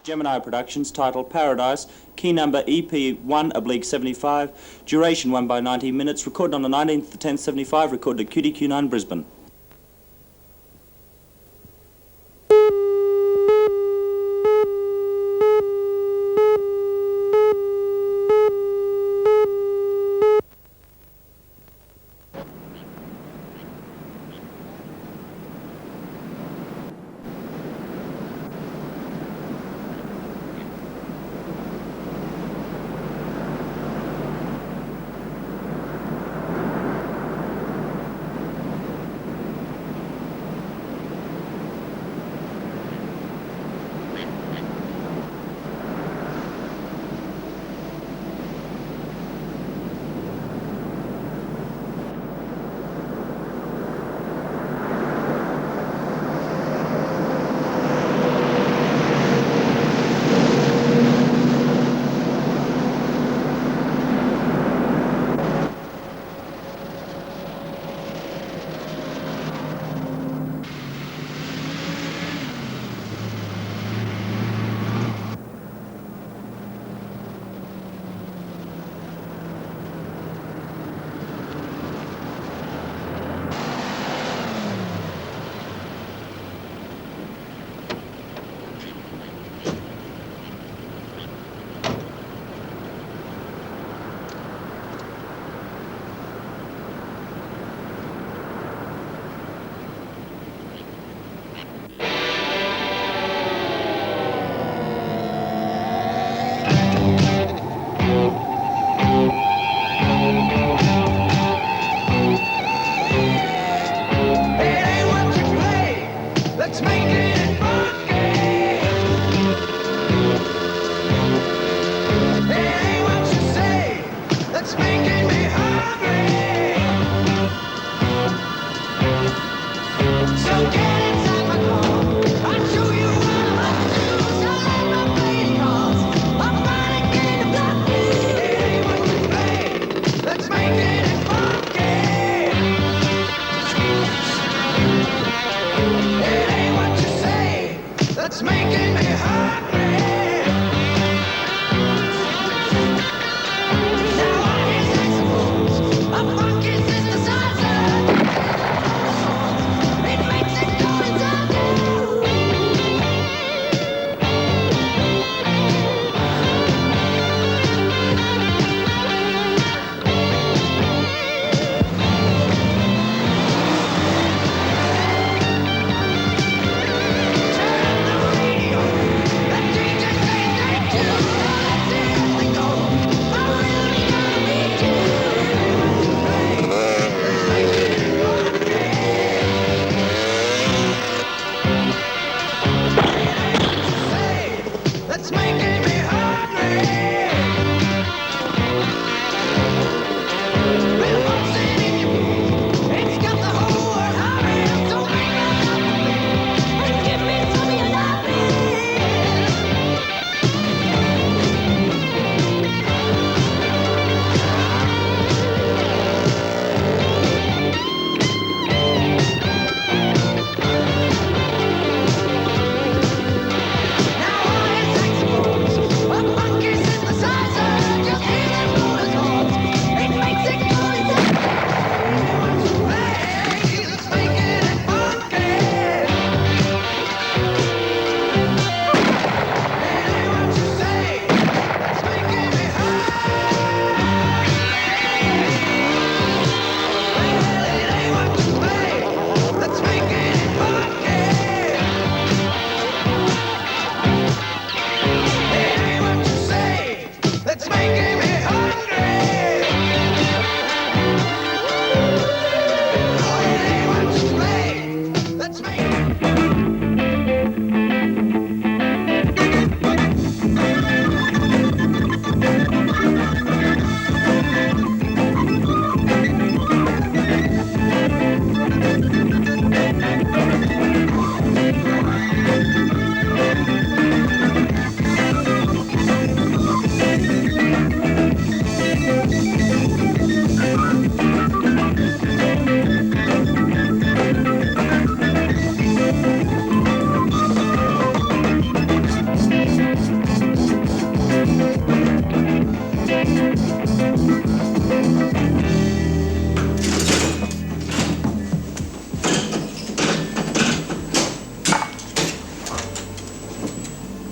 Gemini Productions, titled Paradise, key number EP1/75, duration 1 by 19 minutes, recorded on the 19th of 10/75, recorded at QTQ9 Brisbane.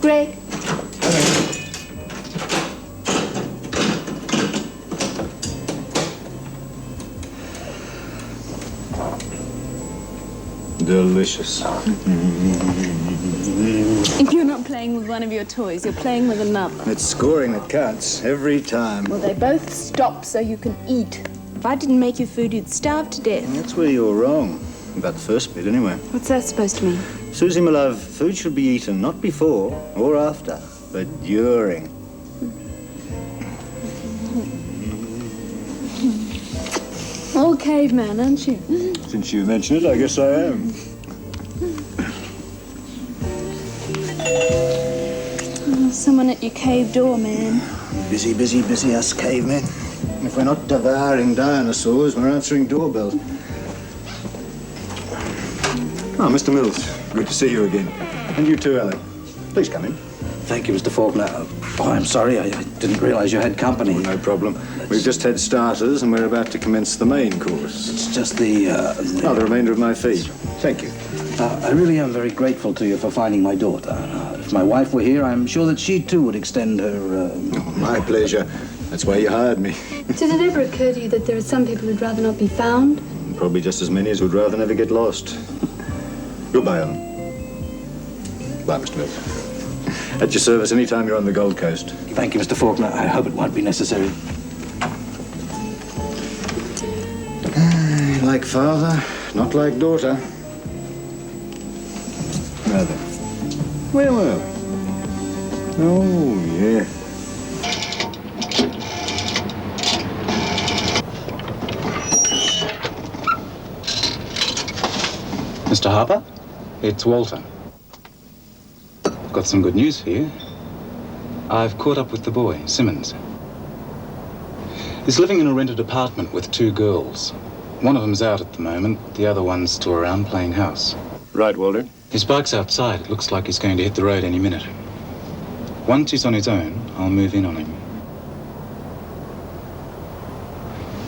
Greg. Delicious. If you're not playing with one of your toys, you're playing with another. It's scoring that counts every time. Well, they both stop so you can eat. If I didn't make you food, you'd starve to death. That's where you're wrong. About the first bit, anyway. What's that supposed to mean? Susie, my love, food should be eaten not before or after, but during. All caveman, aren't you? Since you mentioned it, I guess I am. Oh, someone at your cave door, man. Busy, busy, busy, us cavemen. If we're not devouring dinosaurs, we're answering doorbells. Oh, Mr. Mills, good to see you again. And you too, Alan. Please come in. Thank you, Mr. Faulkner. Oh, I'm sorry, I didn't realise you had company. Oh, no problem. We've just had starters and we're about to commence the main course. It's just the remainder of my fee. Thank you. I really am very grateful to you for finding my daughter. If my wife were here, I'm sure that she too would extend her... Oh, my pleasure. That's why you hired me. Did it ever occur to you that there are some people who'd rather not be found? Probably just as many as would rather never get lost. Goodbye, Alan. Bye, Mr. Mills. At your service any time you're on the Gold Coast. Thank you, Mr. Faulkner. I hope it won't be necessary. Like father, not like daughter. Now then, where were we? Oh, yeah. Mr. Harper, it's Walter. Got some good news for you. I've caught up with the boy, Simmons. He's living in a rented apartment with 2 girls. One of them's out at the moment, the other one's still around playing house. Right, Walter. His bike's outside. It looks like he's going to hit the road any minute. Once he's on his own, I'll move in on him.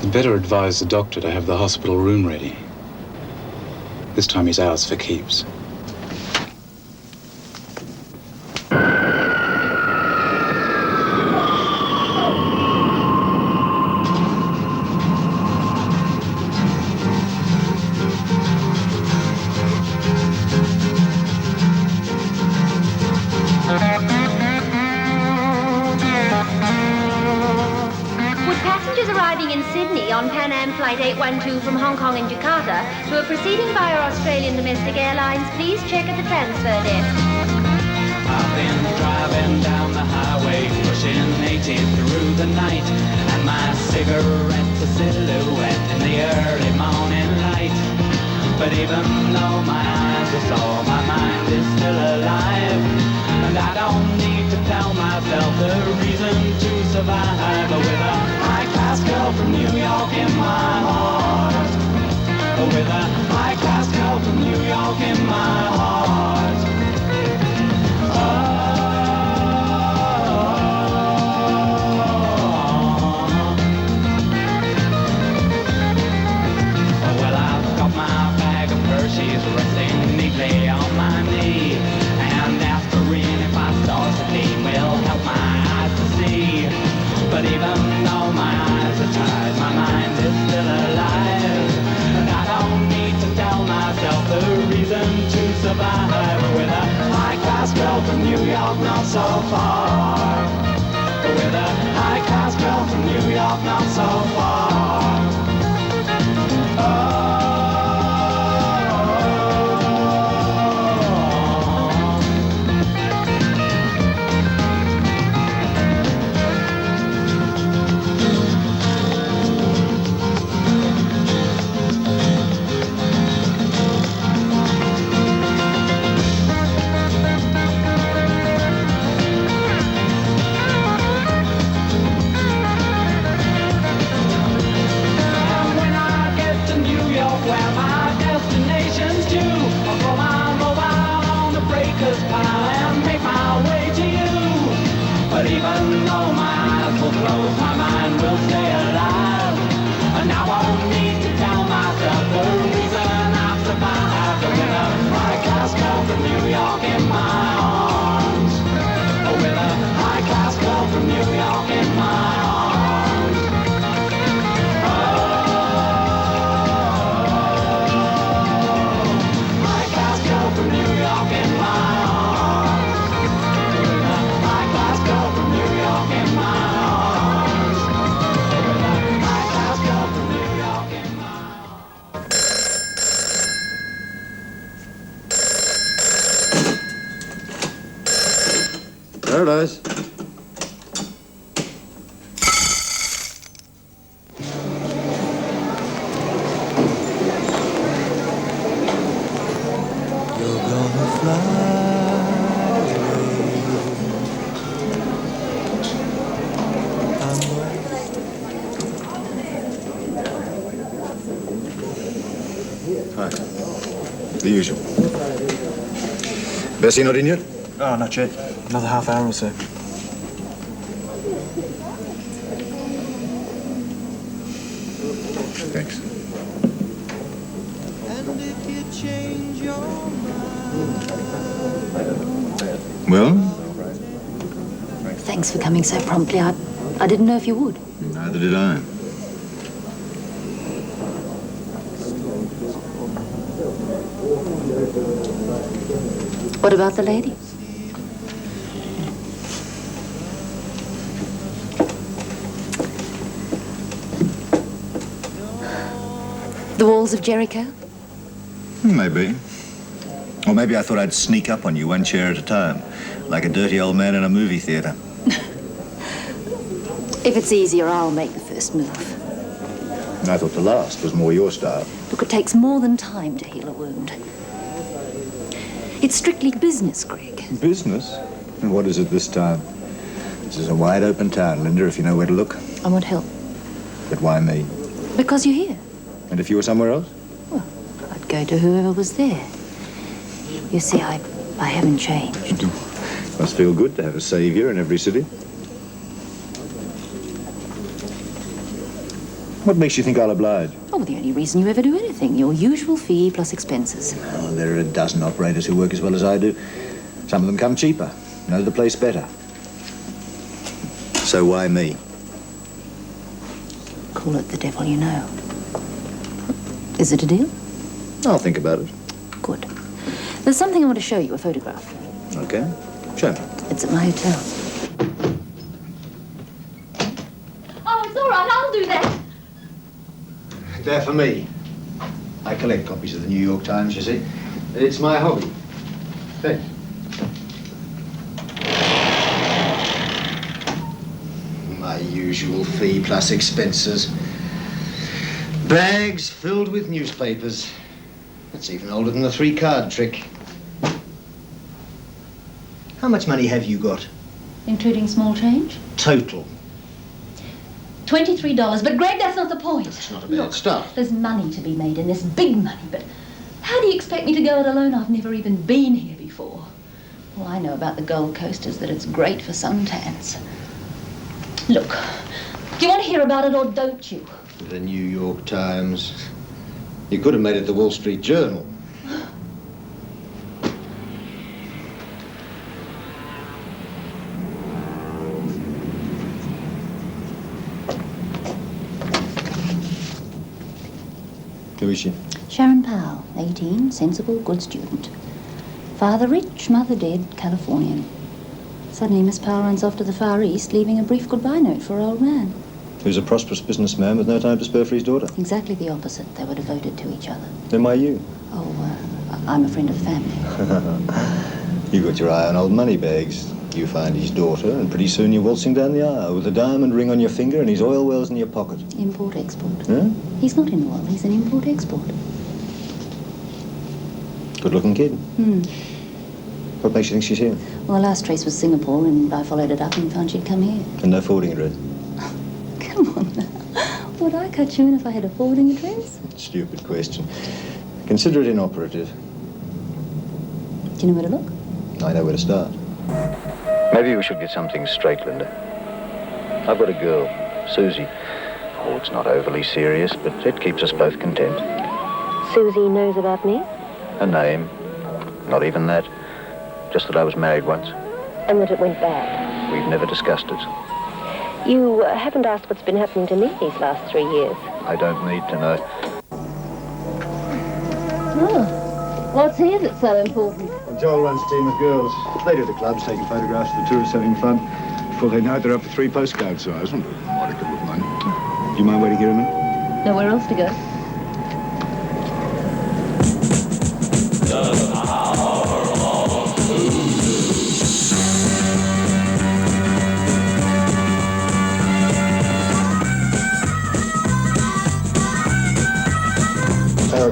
You'd better advise the doctor to have the hospital room ready. This time he's ours for keeps. Flight 812 from Hong Kong and Jakarta who are proceeding via Australian domestic airlines, please check at the transfer desk. I've been driving down the highway, pushing 80 through the night, and my cigarette's a silhouette in the early morning light. But even though my eyes are sore, my mind is still alive, and I don't need to tell myself the reason to survive. With a high-class girl from New York in my heart, with a high-class girl from New York in my heart. Well, I've got my bag of Hershey's resting neatly on my knee, and aspirin, if I start to lean, will help my eyes to see. But even though my eyes are tired, my mind is still alive, and I don't need to tell myself the reason to survive. With a high-class girl from New York, not so far. With a high-class girl from New York, not so far. But even though my eyes will close, my mind will stay alive. And I won't need to tell myself the reason I've survived. With a high-class girl from New York in my arms, Paradise. Hi. The usual. Bessie not in yet? Oh, not yet. Another half hour or so. Thanks. Well, Thanks for coming so promptly. I didn't know if you would. neither did I. What about the lady? The walls of Jericho? Maybe. Or maybe I thought I'd sneak up on you one chair at a time, like a dirty old man in a movie theater. If it's easier, I'll make the first move. I thought the last was more your style. Look, it takes more than time to heal a wound. It's strictly business, Greg. Business? And what is it this time? This is a wide open town, Linda, if you know where to look. I want help. But why me? Because you're here. And if you were somewhere else? Well, I'd go to whoever was there. You see, I haven't changed. Must feel good to have a saviour in every city. What makes you think I'll oblige? Oh, the only reason you ever do anything. Your usual fee plus expenses. Oh, there are a dozen operators who work as well as I do. Some of them come cheaper, know the place better. So why me? Call it the devil you know. Is it a deal? I'll think about it. Good. There's something I want to show you, a photograph. Okay. Show me. It's at my hotel. Oh, it's all right. I'll do that. They're for me. I collect copies of the New York Times, you see. It's my hobby. Thanks. My usual fee plus expenses. Bags filled with newspapers. That's even older than the 3-card trick. How much money have you got? Including small change? Total. $23. But, Greg, that's not the point. It's not a bad start. There's money to be made in this, big money, but how do you expect me to go it alone? I've never even been here before. All I know about the Gold Coast is that it's great for suntans. Look, do you want to hear about it or don't you? The New York Times. You could have made it the Wall Street Journal. Who is she? Sharon Powell, 18, sensible, good student. Father rich, mother dead, Californian. Suddenly Miss Powell runs off to the Far East, leaving a brief goodbye note for her old man. Who's a prosperous businessman with no time to spare for his daughter. Exactly the opposite. They were devoted to each other. Then why you? Oh, I'm a friend of the family. You got your eye on old money bags. You find his daughter, and pretty soon you're waltzing down the aisle with a diamond ring on your finger and his oil wells in your pocket. Import-export. Huh? He's not in oil, he's an import-export. Good-looking kid. Hmm. What makes you think she's here? Well, the last trace was Singapore, and I followed it up and found she'd come here. And no forwarding address? Come on now. Would I cut you in if I had a forwarding address? Stupid question. Consider it inoperative. Do you know where to look? I know where to start. Maybe we should get something straight, Linda. I've got a girl, Susie. Oh, it's not overly serious, but it keeps us both content. Susie knows about me? A name. Not even that. Just that I was married once. And that it went bad. We've never discussed it. You haven't asked what's been happening to me these last 3 years. I don't need to know. Oh, what's here that's so important? Well, Joel runs a team of girls. They do the clubs, taking photographs of the tourists having fun. Before they know it, they're up for 3 postcards, so I wasn't a modicum of money. Do you mind waiting here a minute? Nowhere else to go.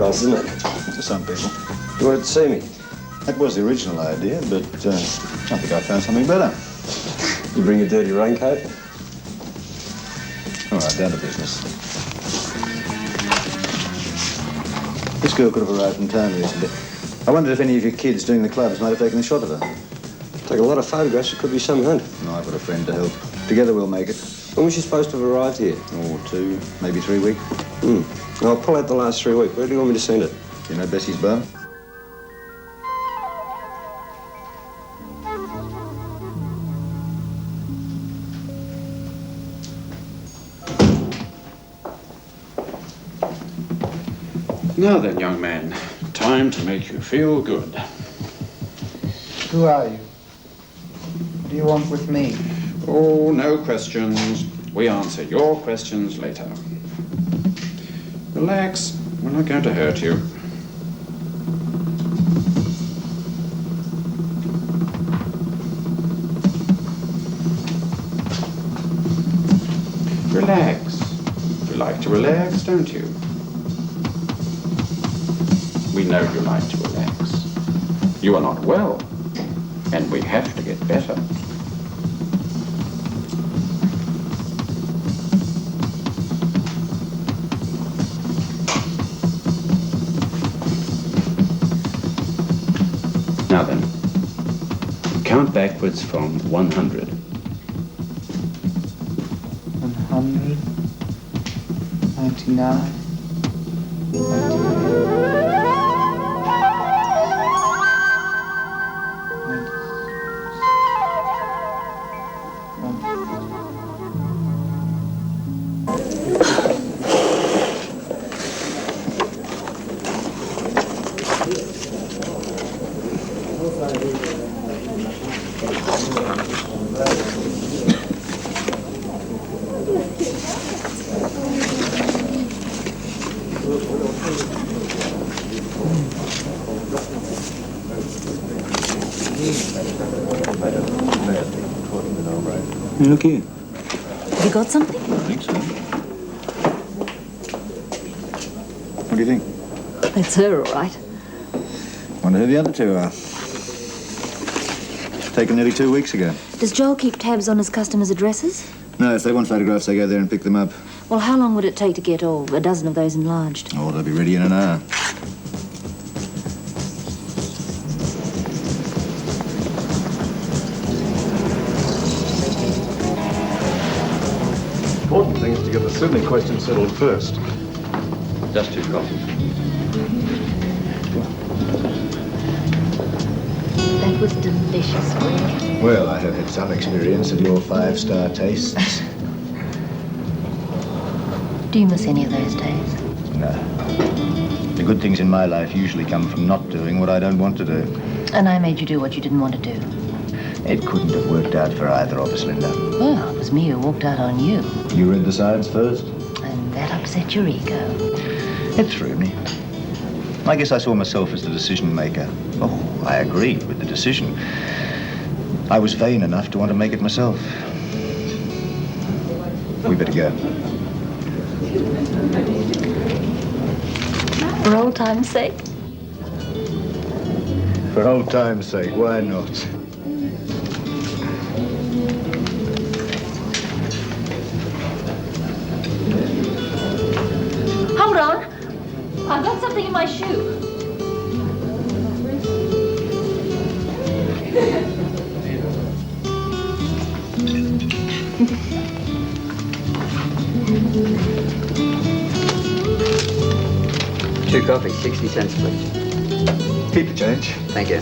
nice, isn't it? To some people. You wanted to see me? That was the original idea, but I think I found something better. You bring a dirty raincoat? All right, down to business. This girl could have arrived in town recently. I wondered if any of your kids doing the clubs might have taken a shot of her. Take a lot of photographs, it could be some hunt. No, I've got a friend to help. Together we'll make it. When was she supposed to have arrived here? Oh, 2, maybe 3 weeks. I'll pull out the last 3 weeks. Where do you want me to send it? You know Bessie's bar? Now then, young man, time to make you feel good. Who are you? What do you want with me? Oh, no questions. We answer your questions later. Relax. We're not going to hurt you. Relax. You like to relax, don't you? We know you like to relax. You are not well, and we have to get better. Now then, count backwards from 100. 100, 99, 98. Look here. Have you got something? I think so. What do you think? That's her, all right. Wonder who the other two are. Taken nearly 2 weeks ago. Does Joel keep tabs on his customers' addresses? No, if they want photographs, they go there and pick them up. Well, how long would it take to get a dozen of those enlarged? Oh, they'll be ready in an hour. Important thing is to get the Sydney question settled first. Just 2 coffees. That was delicious, Greg. Well, I have had some experience of your 5-star tastes. Do you miss any of those days? No. The good things in my life usually come from not doing what I don't want to do. And I made you do what you didn't want to do. It couldn't have worked out for either of us, Linda. Well, it was me who walked out on you. You read the signs first? And that upset your ego. It threw me. I guess I saw myself as the decision maker. Oh, I agreed with the decision. I was vain enough to want to make it myself. We better go. For old time's sake? For old time's sake, why not? Hold on. I've got something in my shoe. Two coffees, 60 cents, please. Keep the change. Thank you.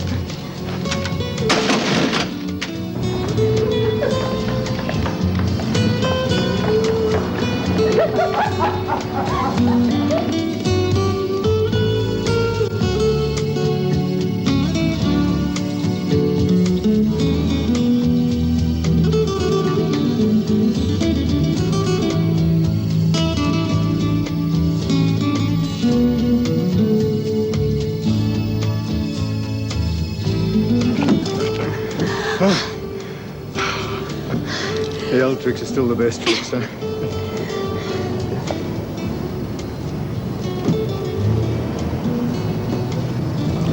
The old tricks are still the best tricks, huh?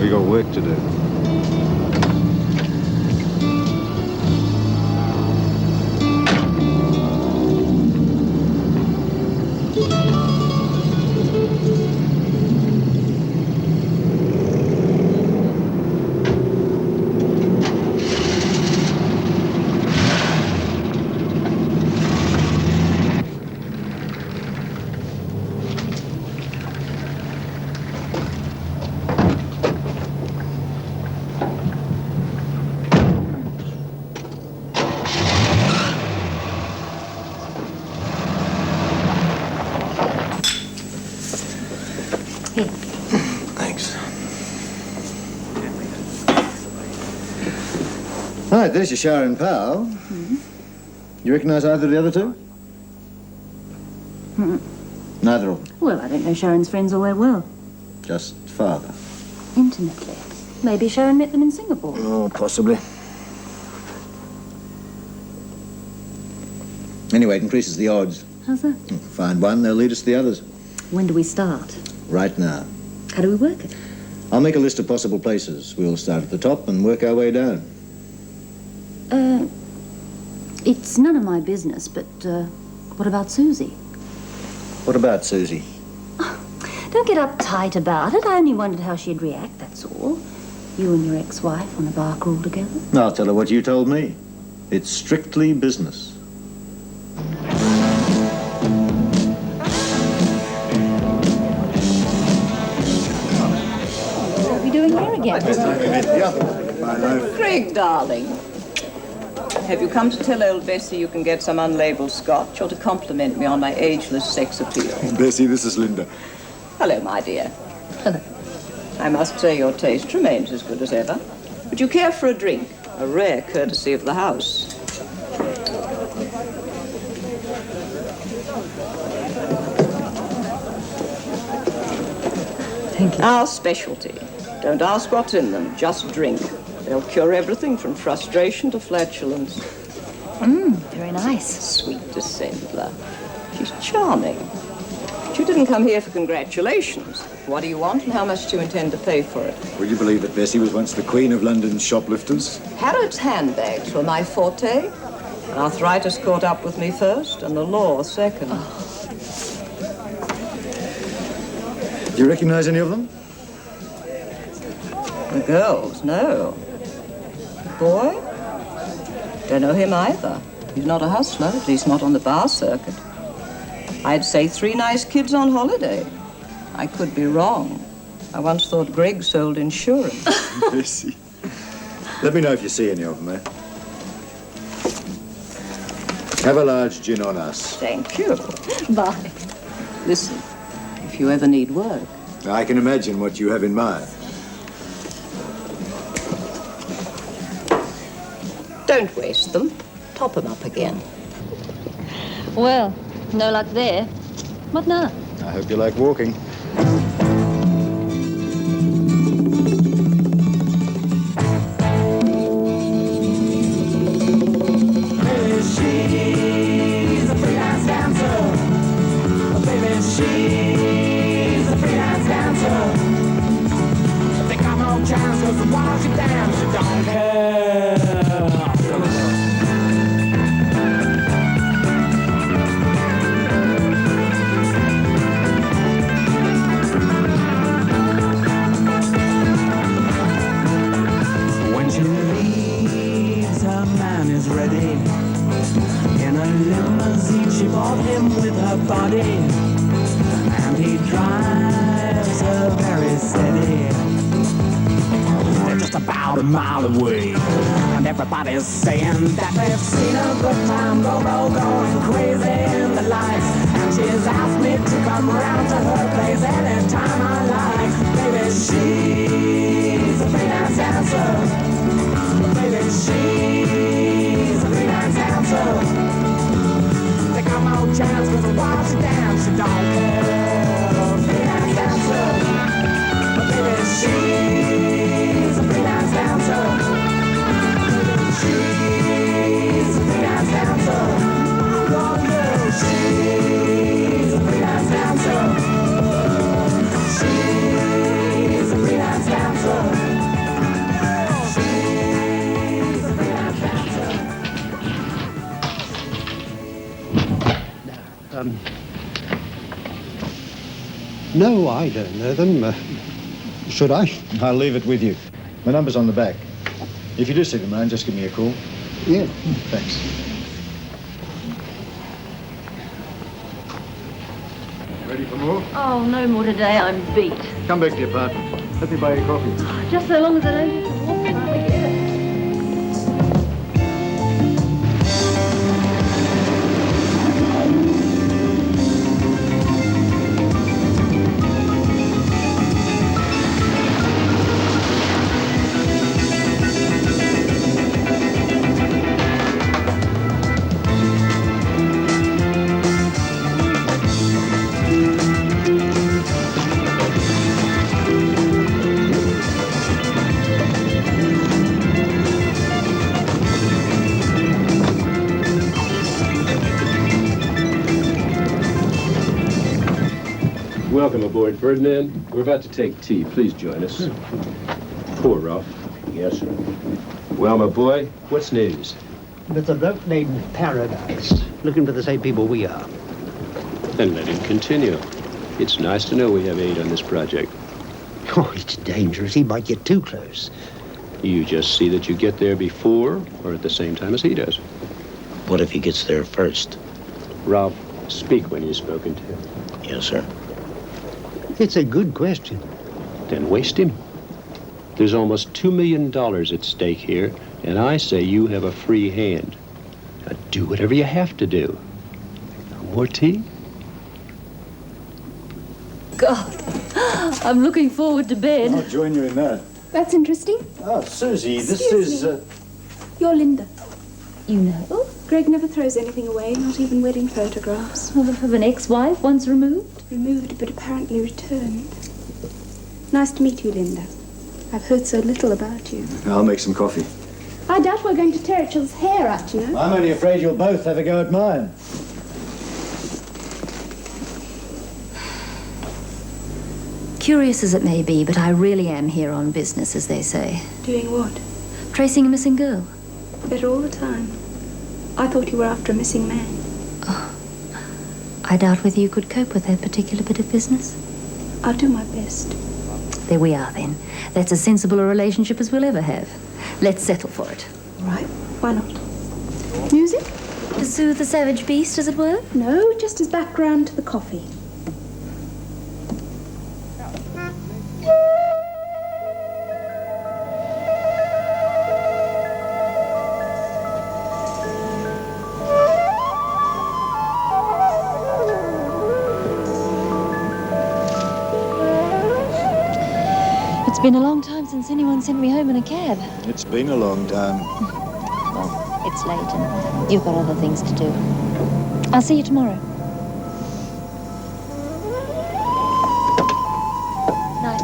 We got work to do. Thanks. Right, there's your shower and pal. You recognise either of the other two? Neither of them. Well, I don't know Sharon's friends all that well. Just father. Intimately. Maybe Sharon met them in Singapore. Oh, possibly. Anyway, it increases the odds. How's that? Find one, they'll lead us to the others. When do we start? Right now. How do we work it? I'll make a list of possible places. We'll start at the top and work our way down. It's none of my business, but, what about Susie? What about Susie? Don't get uptight about it. I only wondered how she'd react, that's all. You and your ex-wife on a bar crawl together. I'll tell her what you told me. It's strictly business. What are we doing here again? Greg, darling. Have you come to tell old Bessie you can get some unlabeled scotch, or to compliment me on my ageless sex appeal? Bessie, this is Linda. Hello, my dear. Hello. I must say your taste remains as good as ever. Would you care for a drink? A rare courtesy of the house. Thank you. Our specialty. Don't ask what's in them, just drink. They'll cure everything from frustration to flatulence. Very nice. Sweet dissembler. She's charming. But you didn't come here for congratulations. What do you want and how much do you intend to pay for it? Would you believe that Bessie was once the queen of London's shoplifters? Harrod's handbags were my forte. Arthritis caught up with me first and the law second. Do you recognize any of them? The girls, no. Boy? Don't know him either. He's not a hustler, at least not on the bar circuit. I'd say 3 nice kids on holiday. I could be wrong. I once thought Greg sold insurance. Bessie. Let me know if you see any of them, eh? Have a large gin on us. Thank you. Bye. Listen, if you ever need work. I can imagine what you have in mind. Don't waste them. Top them up again. Well, no luck there. What now? I hope you like walking. She's a freelance dancer. Baby, she's a freelance dancer. They got no chance, 'cause while she dances, she don't care. When she leaves, her man is ready. In a limousine, she bought him with her body, and he drives her very steady. They're just about a mile away, and everybody's saying that they've seen a good time go, going crazy in the lights. And she's asked me to come round to her place anytime I like. Baby, she's a freelance dancer. Baby, she's a freelance dancer. They got no chance, 'cause while she dances, she don't care. Freelance dancer. But baby, she's a freelance dancer. Baby, she's a freelance dancer. Oh, no, she's a freelance dancer. She's a freelance dancer. No, I don't know them. Should I? I'll leave it with you. My number's on the back. If you do see them around, just give me a call. Yeah. Thanks. Ready for more? Oh, no more today. I'm beat. Come back to your apartment. Let me buy you coffee. Just so long as I don't have to walk around together. Welcome aboard, Ferdinand. We're about to take tea. Please join us. Poor Ralph. Yes, sir. Well, my boy, what's news? There's a bloke named Paradise looking for the same people we are. Then let him continue. It's nice to know we have aid on this project. Oh, it's dangerous. He might get too close. You just see that you get there before or at the same time as he does. What if he gets there first? Ralph, speak when you're spoken to. Yes, sir. It's a good question. Then waste him. There's almost $2 million at stake here, and I say you have a free hand. Now do whatever you have to do. No more tea? God, I'm looking forward to bed. I'll join you in that. That's interesting. Oh, Susie, this Excuse is... me. You're Linda. You know? Greg never throws anything away, not even wedding photographs. Of an ex-wife once removed? Removed, but apparently returned. Nice to meet you, Linda. I've heard so little about you. I'll make some coffee. I doubt we're going to tear each other's hair out, you know. I'm only afraid you'll both have a go at mine. Curious as it may be, but I really am here on business, as they say. Doing what? Tracing a missing girl. Better all the time. I thought you were after a missing man. I doubt whether you could cope with that particular bit of business. I'll do my best. There we are, then. That's as sensible a relationship as we'll ever have. Let's settle for it. Right. Why not? Music? To soothe the savage beast, as it were? No, just as background to the coffee. It's been a long time since anyone sent me home in a cab. It's been a long time. Well, it's late and you've got other things to do. I'll see you tomorrow. Night.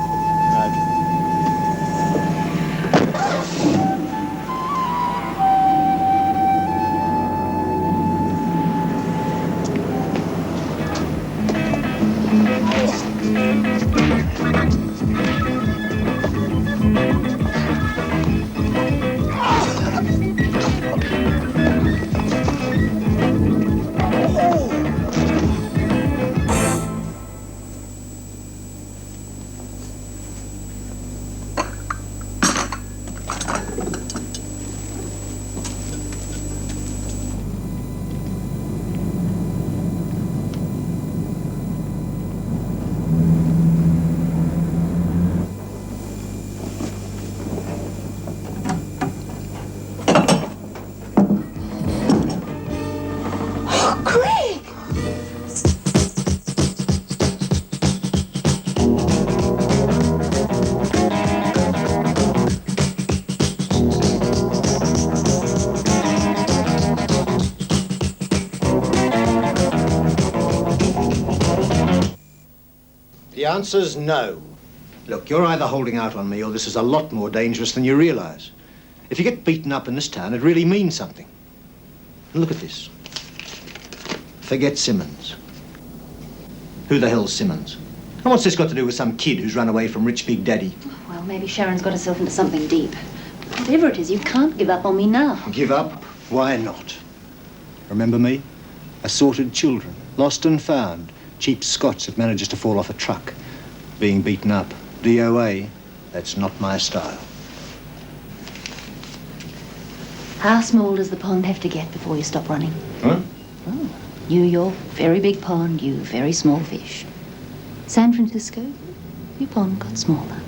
The answer's no. Look, you're either holding out on me or this is a lot more dangerous than you realize. If you get beaten up in this town, it really means something. And look at this. Forget Simmons. Who the hell's Simmons? And what's this got to do with some kid who's run away from rich big daddy? Well, maybe Sharon's got herself into something deep. Whatever it is, you can't give up on me now. Give up? Why not? Remember me? Assorted children. Lost and found. Cheap Scots that manages to fall off a truck. Being beaten up. DOA. That's not my style. How small does the pond have to get before you stop running? Huh? Oh, your very big pond, you very small fish. San Francisco, your pond got smaller.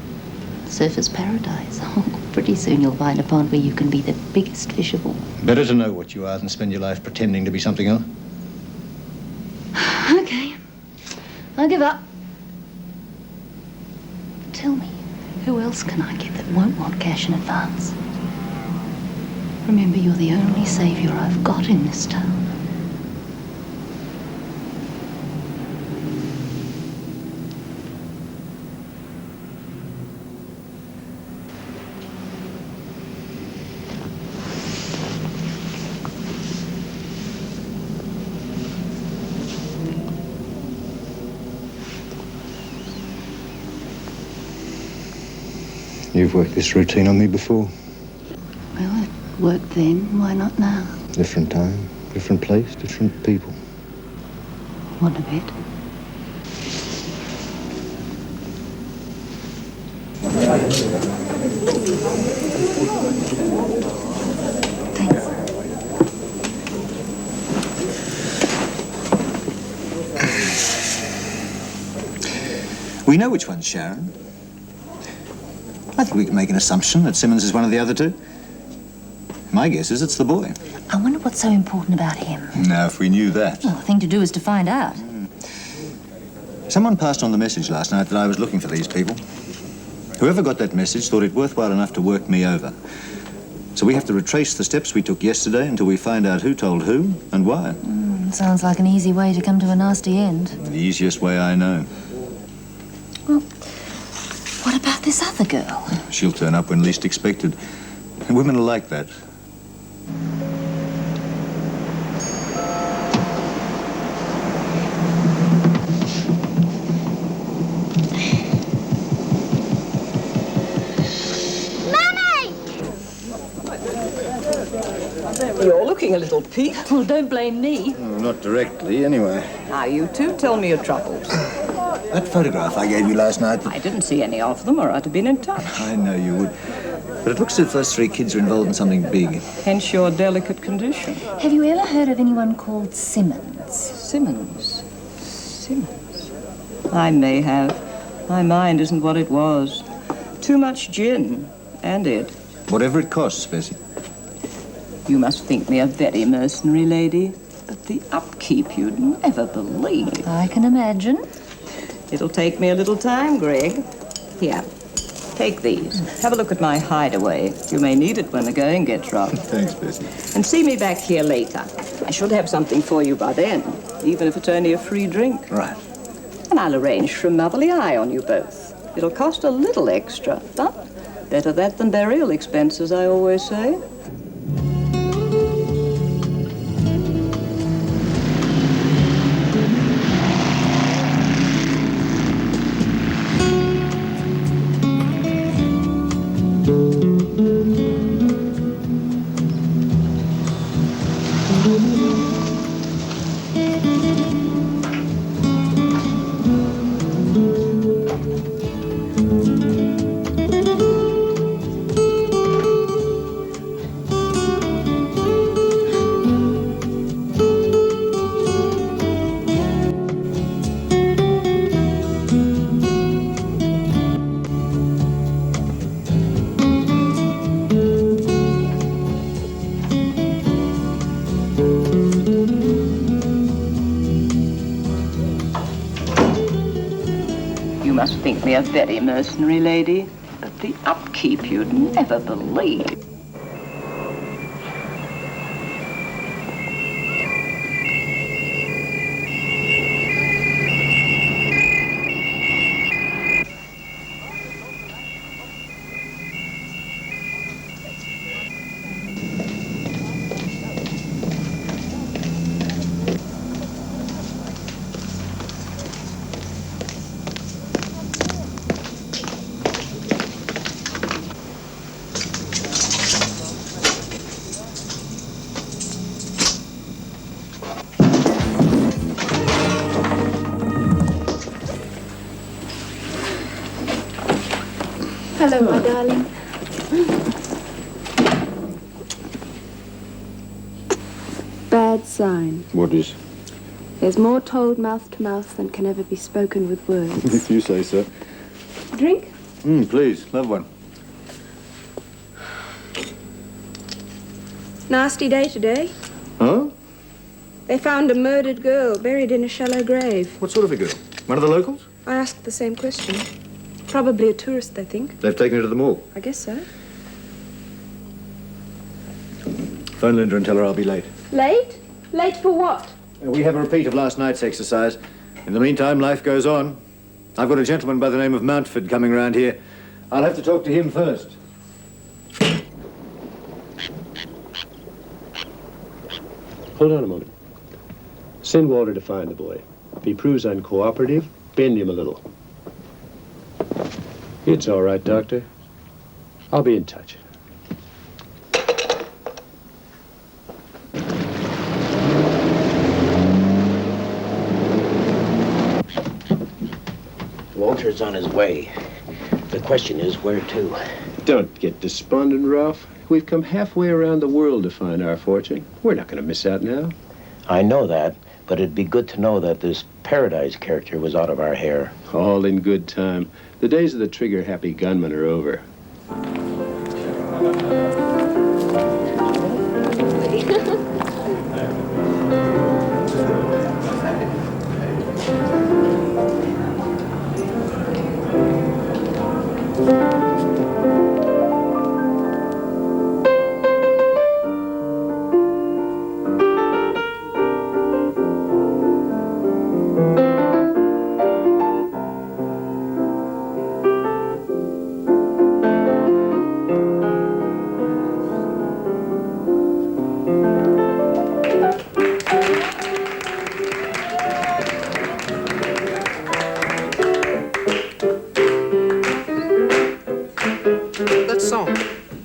Surfer's paradise. Oh, pretty soon you'll find a pond where you can be the biggest fish of all. Better to know what you are than spend your life pretending to be something else. Okay, I'll give up. Tell me, who else can I get that won't want cash in advance? Remember, you're the only saviour I've got in this town. You've worked this routine on me before. Well, it worked then, why not now? Different time, different place, different people. Want a bit? We know which one's Sharon. I think we can make an assumption that Simmons is one of the other two. My guess is it's the boy. I wonder what's so important about him. Now, if we knew that. Well, the thing to do is to find out. Someone passed on the message last night that I was looking for these people. Whoever got that message thought it worthwhile enough to work me over. So we have to retrace the steps we took yesterday until we find out who told who and why. Sounds like an easy way to come to a nasty end. The easiest way I know. Well, what about this other girl? She'll turn up when least expected. And women are like that. You're looking a little peaked. Well, don't blame me. Oh, not directly, anyway. Now, you two, tell me your troubles. That photograph I gave you last night... I didn't see any of them, or I'd have been in touch. I know you would. But it looks as if those three kids are involved in something big. Hence your delicate condition. Have you ever heard of anyone called Simmons? Simmons? I may have. My mind isn't what it was. Too much gin. And it. Whatever it costs, Bessie. You must think me a very mercenary lady, but the upkeep you'd never believe. I can imagine. It'll take me a little time, Greg. Here, take these. Have a look at my hideaway. You may need it when the going gets rough. Thanks, Bessie. And see me back here later. I should have something for you by then, even if it's only a free drink. Right. And I'll arrange for a motherly eye on you both. It'll cost a little extra, but better that than burial expenses, I always say. You must think me a very mercenary lady, but the upkeep you'd never believe. Hello, my darling. Bad sign. What is? There's more told mouth to mouth than can ever be spoken with words. If you say so. Drink? Please, have one. Nasty day today. Huh? They found a murdered girl buried in a shallow grave. What sort of a girl? One of the locals? I asked the same question. Probably a tourist, they think. They've taken her to the morgue. I guess so. Phone Linda and tell her I'll be late. Late? Late for what? We have a repeat of last night's exercise. In the meantime, life goes on. I've got a gentleman by the name of Mountford coming round here. I'll have to talk to him first. Hold on a moment. Send Walter to find the boy. If he proves uncooperative, bend him a little. It's all right, Doctor. I'll be in touch. Walter's on his way. The question is, where to? Don't get despondent, Ralph. We've come halfway around the world to find our fortune. We're not going to miss out now. I know that, but it'd be good to know that this Paradise character was out of our hair. All in good time. The days of the trigger-happy gunman are over.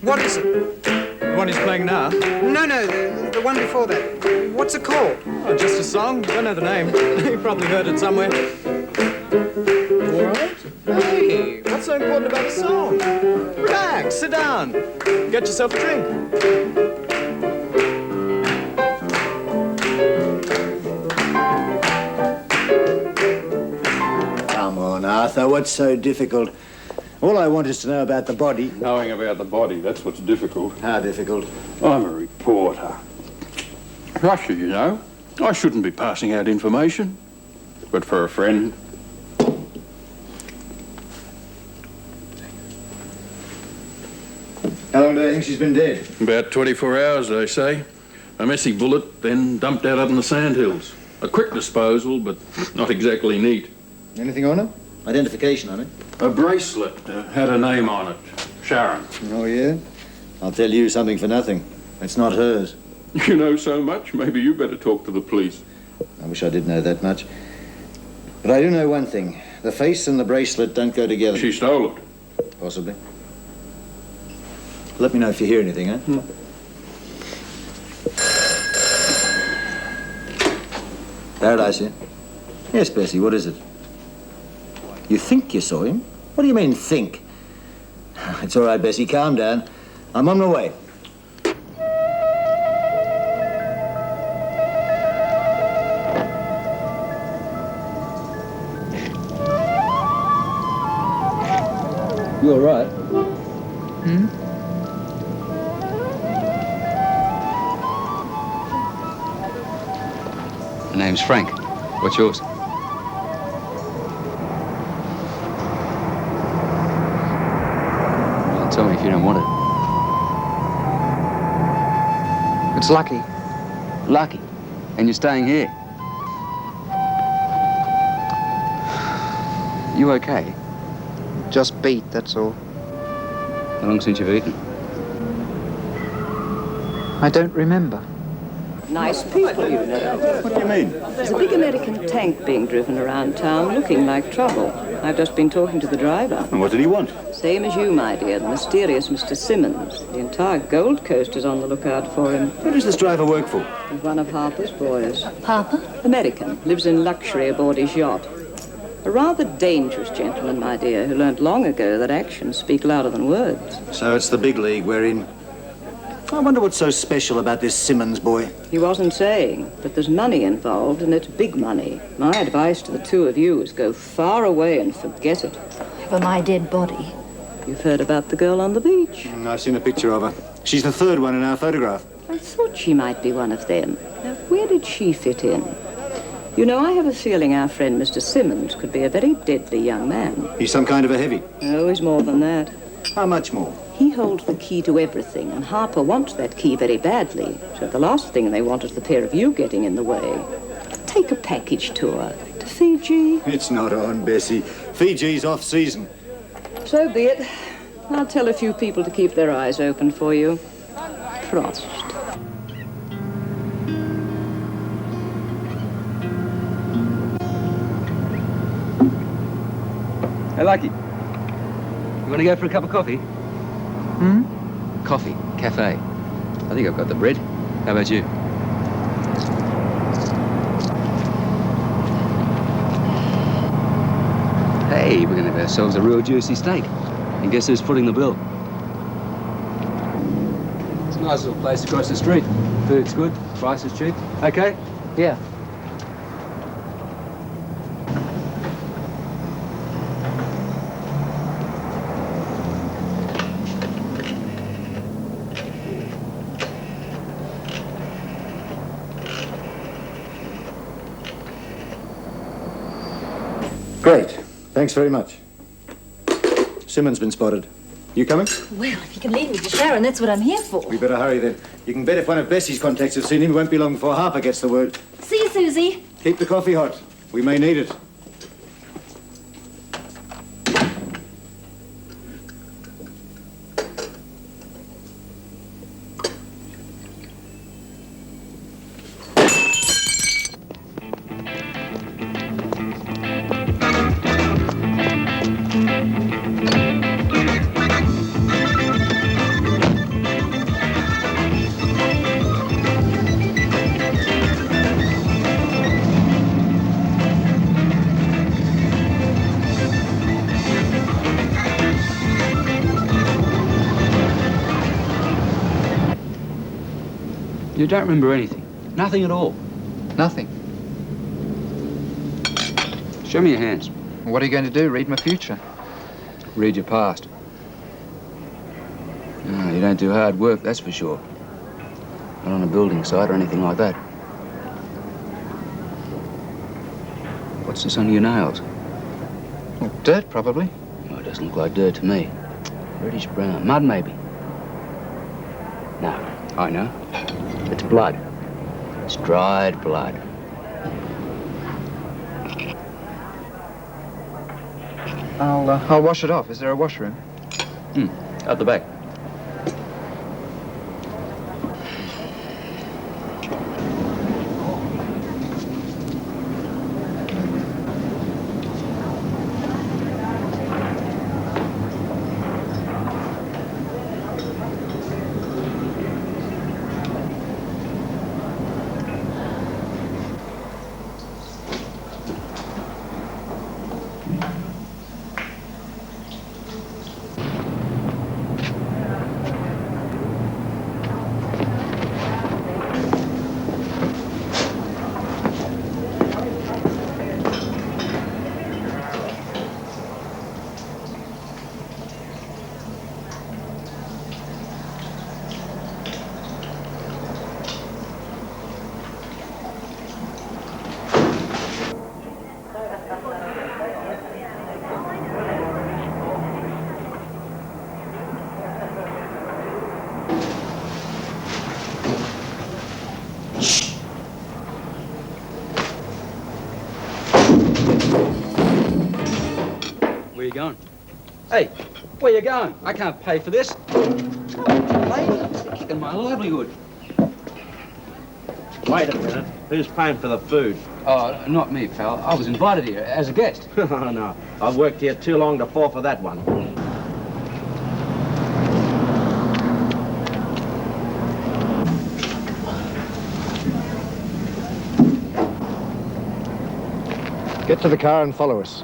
What is it? The one he's playing now? No, the one before that. What's it called? Oh, just a song. Don't know the name. You probably heard it somewhere. All right. Hey, what's so important about a song? Relax, sit down. Get yourself a drink. Come on, Arthur, what's so difficult? All I want is to know about the body. Knowing about the body, that's what's difficult. How difficult? I'm a reporter. Russia, you know. I shouldn't be passing out information. But for a friend... How long do they think she's been dead? About 24 hours, they say. A messy bullet, then dumped out up in the sandhills. A quick disposal, but not exactly neat. Anything on her? Identification on it? A bracelet had a name on it. Sharon. Oh, yeah? I'll tell you something for nothing. It's not hers. You know so much, maybe you better talk to the police. I wish I did know that much. But I do know one thing. The face and the bracelet don't go together. She stole it. Possibly. Let me know if you hear anything, eh? Paradise here? Yes, Bessie, what is it? You think you saw him? What do you mean, think? It's all right, Bessie, calm down. I'm on my way. You all right? My name's Frank. What's yours? Well, tell me if you don't want it. It's Lucky. Lucky? And you're staying here? You okay? Just beat, that's all. How long since you've eaten? I don't remember. Nice people, you know. What do you mean? There's a big American tank being driven around town, looking like trouble. I've just been talking to the driver. And what did he want? Same as you, my dear, the mysterious Mr. Simmons. The entire Gold Coast is on the lookout for him. Who does this driver work for? He's one of Harper's boys. Harper? American. Lives in luxury aboard his yacht. A rather dangerous gentleman, my dear, who learnt long ago that actions speak louder than words. So it's the big league we're in. I wonder what's so special about this Simmons boy. He wasn't saying, but there's money involved, and it's big money. My advice to the two of you is go far away and forget it. Over my dead body. You've heard about the girl on the beach? I've seen a picture of her. She's the third one in our photograph. I thought she might be one of them. Now, where did she fit in? You know, I have a feeling our friend Mr. Simmons could be a very deadly young man. He's some kind of a heavy. Oh, he's more than that. How much more? He holds the key to everything, and Harper wants that key very badly. So the last thing they want is the pair of you getting in the way. Take a package tour to Fiji. It's not on, Bessie. Fiji's off season. So be it. I'll tell a few people to keep their eyes open for you. Prost. Hey, Lucky. You want to go for a cup of coffee? Coffee, cafe. I think I've got the bread. How about you? Hey, we're going to have ourselves a real juicy steak. And guess who's footing the bill? It's a nice little place across the street. Food's good, price is cheap. Okay? Yeah. Great. Thanks very much. Simmons been spotted. You coming? Well, if you can lead me to Sharon, that's what I'm here for. We better hurry then. You can bet if one of Bessie's contacts has seen him, it won't be long before Harper gets the word. See you, Susie. Keep the coffee hot. We may need it. You don't remember anything? Nothing at all? Nothing. Show me your hands. What are you going to do? Read my future? Read your past. No, you don't do hard work, that's for sure. Not on a building site or anything like that. What's this under your nails? Well, dirt, probably. Oh, it doesn't look like dirt to me. Reddish brown. Mud, maybe. No, I know. It's blood. It's dried blood. I'll wash it off. Is there a washroom? Out the back. Where you going? Hey, where you going? I can't pay for this. You're kicking my livelihood. Wait a minute. Who's paying for the food? Oh, not me, pal. I was invited here as a guest. Oh, no. I've worked here too long to fall for that one. Get to the car and follow us.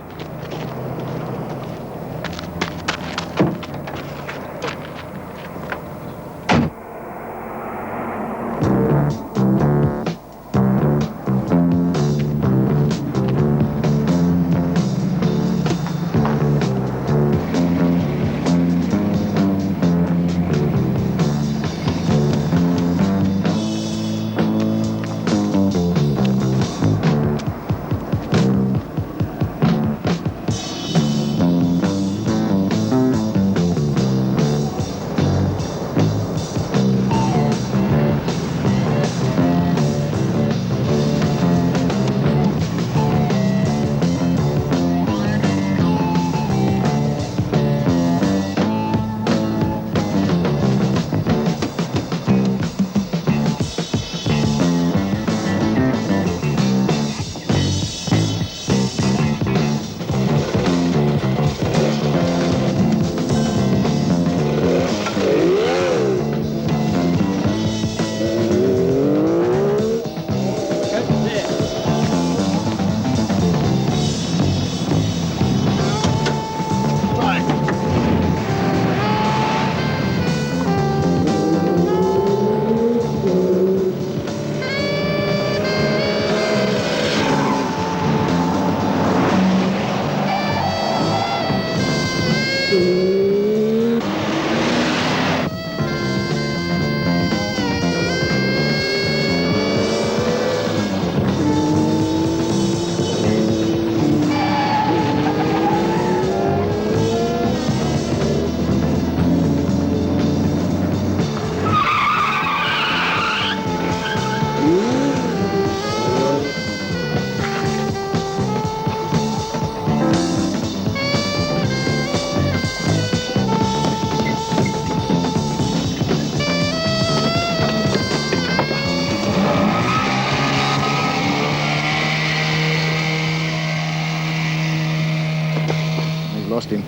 Lost him.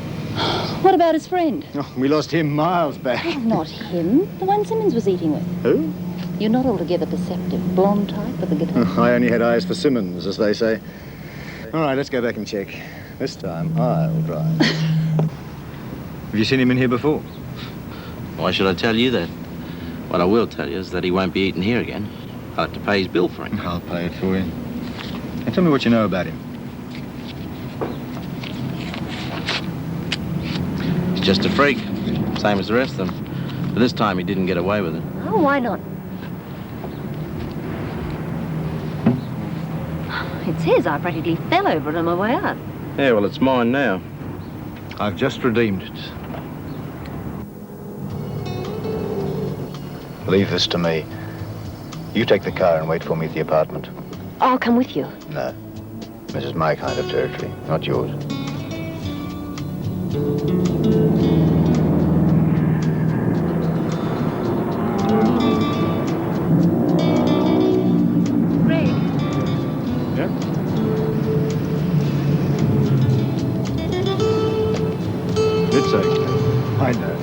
What about his friend? Oh, we lost him miles back. Oh, not him. The one Simmons was eating with. Who? You're not altogether perceptive. Blonde type with a guitar. I only had eyes for Simmons, as they say. All right, let's go back and check. This time, I'll drive. Have you seen him in here before? Why should I tell you that? What I will tell you is that he won't be eating here again. I'll have to pay his bill for him. I'll pay it for you. Now, tell me what you know about him. He's just a freak, same as the rest of them. But this time he didn't get away with it. Oh, why not? It says I practically fell over it on my way out. Yeah, well, it's mine now. I've just redeemed it. Leave this to me. You take the car and wait for me at the apartment. I'll come with you. No. This is my kind of territory, not yours. Greg. Yeah? It's okay. I know.